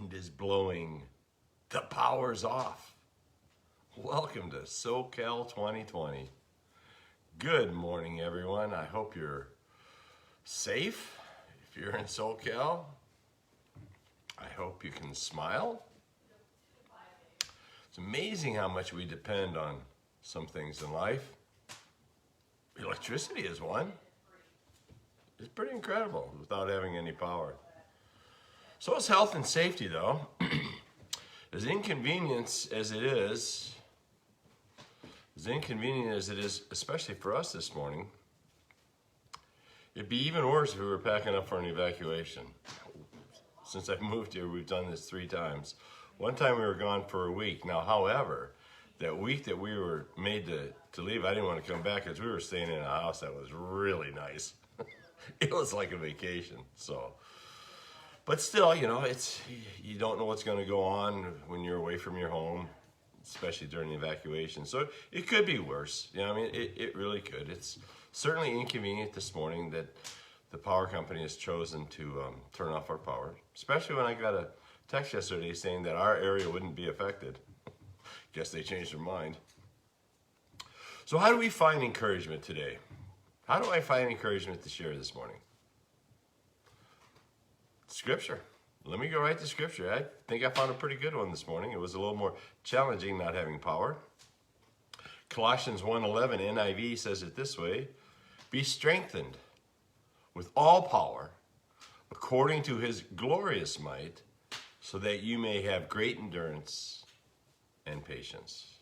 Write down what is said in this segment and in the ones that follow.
wind is blowing, the power's off. Welcome to SoCal 2020. Good morning, everyone. I hope you're safe. If you're in SoCal, I hope you can smile. It's amazing how much we depend on some things in life. Electricity is one. It's pretty incredible without having any power. So is health and safety, though. As inconvenient as it is, especially for us this morning, it'd be even worse if we were packing up for an evacuation. Since I've moved here, we've done this 3 times. One time we were gone for a week. Now, however, that week that we were made to leave, I didn't want to come back because we were staying in a house that was really nice. It was like a vacation, so. But still, you know, you don't know what's going to go on when you're away from your home, especially during the evacuation. So it could be worse. You know, I mean, it really could. It's certainly inconvenient this morning that the power company has chosen to turn off our power, especially when I got a text yesterday saying that our area wouldn't be affected. Guess they changed their mind. So how do we find encouragement today? How do I find encouragement to share this morning? Scripture. Let me go right to Scripture. I think I found a pretty good one this morning. It was a little more challenging not having power. Colossians 1:11 NIV says it this way: be strengthened with all power according to his glorious might, so that you may have great endurance and patience.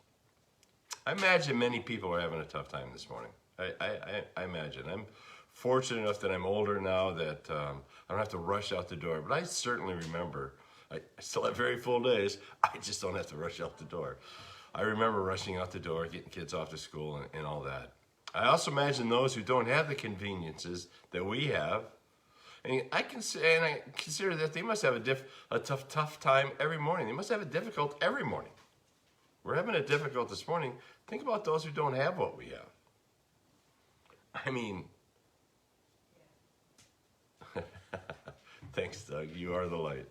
I imagine many people are having a tough time this morning. I imagine. I'm fortunate enough that I'm older now that I don't have to rush out the door. But I certainly remember, I still have very full days. I just don't have to rush out the door. I remember rushing out the door, getting kids off to school and all that. I also imagine those who don't have the conveniences that we have. And I consider that they must have a tough time every morning. They must have it difficult every morning. We're having it difficult this morning. Think about those who don't have what we have. I mean, thanks, Doug. You are the light.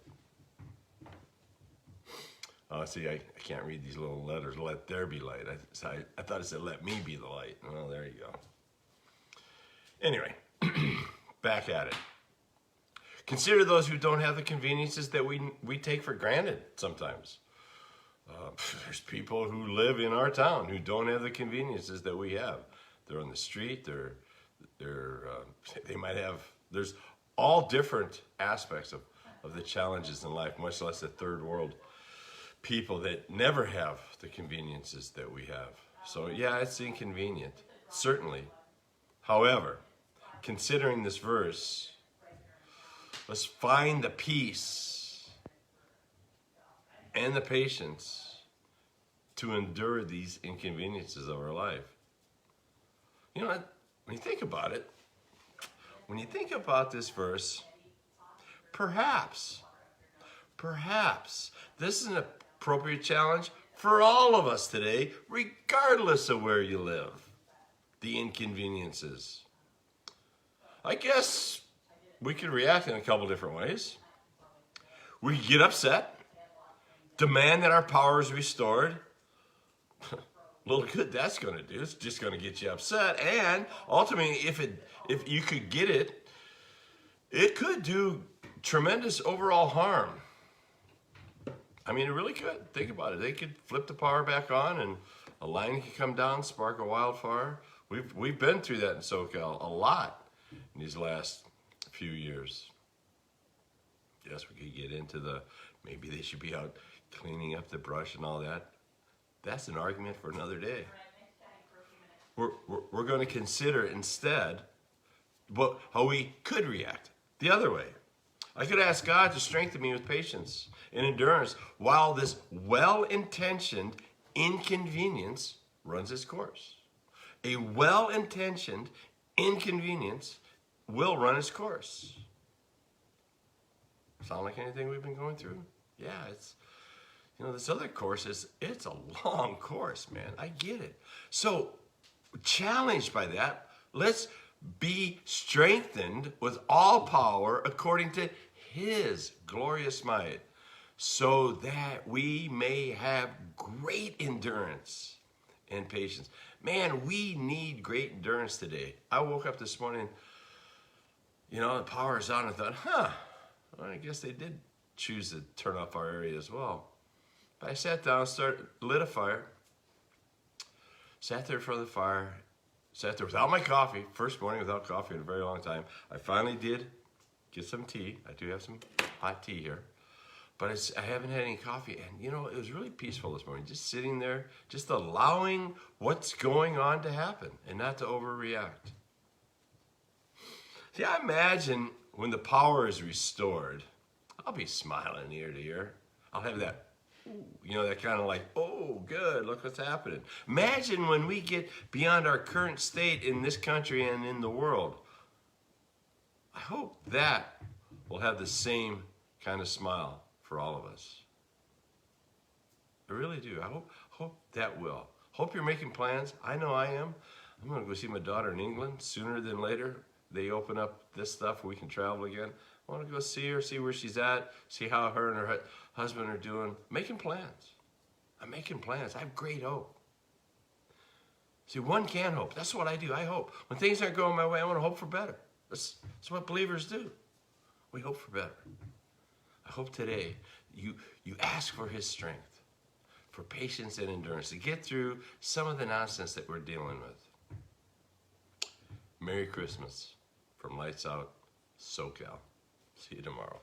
See, I can't read these little letters. Let there be light. I thought it said, let me be the light. Well, there you go. Anyway, back at it. Consider those who don't have the conveniences that we take for granted sometimes. There's people who live in our town who don't have the conveniences that we have. They're on the street. They might have. There's all different aspects of the challenges in life, much less the third world people that never have the conveniences that we have. So yeah, it's inconvenient, certainly. However, considering this verse, let's find the peace and the patience to endure these inconveniences of our life. You know, when you think about it, when you think about this verse, perhaps this is an appropriate challenge for all of us today, regardless of where you live, the inconveniences. I guess we could react in a couple different ways. We could get upset, demand that our power is restored. Little good that's going to do. It's just going to get you upset. And ultimately, if you could get it, it could do tremendous overall harm. I mean, it really could. Think about it. They could flip the power back on and a line could come down, spark a wildfire. We've been through that in SoCal a lot in these last few years. Yes, we could get into maybe they should be out cleaning up the brush and all that. That's an argument for another day. We're going to consider instead how we could react the other way. I could ask God to strengthen me with patience and endurance while this well-intentioned inconvenience runs its course. A well-intentioned inconvenience will run its course. Sound like anything we've been going through? Yeah, this other course it's a long course, man. I get it. So, challenged by that, let's be strengthened with all power according to his glorious might, so that we may have great endurance and patience. Man, we need great endurance today. I woke up this morning, the power is on. I thought, well, I guess they did choose to turn off our area as well. But I sat down, lit a fire, sat there in front of the fire, sat there without my coffee, first morning without coffee in a very long time. I finally did get some tea. I do have some hot tea here. But I haven't had any coffee, and it was really peaceful this morning, just sitting there, just allowing what's going on to happen and not to overreact. See, I imagine when the power is restored, I'll be smiling ear to ear. I'll have that, that kind of like, oh, good, look what's happening. Imagine when we get beyond our current state in this country and in the world. I hope that will have the same kind of smile for all of us. I really do. I hope that will. Hope you're making plans. I know I am. I'm going to go see my daughter in England sooner than later. They open up this stuff, we can travel again. I want to go see her, see where she's at, see how her and her husband are doing. Making plans. I'm making plans. I have great hope. See, one can hope. That's what I do. I hope. When things aren't going my way, I want to hope for better. That's what believers do. We hope for better. I hope today you ask for his strength, for patience and endurance to get through some of the nonsense that we're dealing with. Merry Christmas from Lights Out SoCal. See you tomorrow.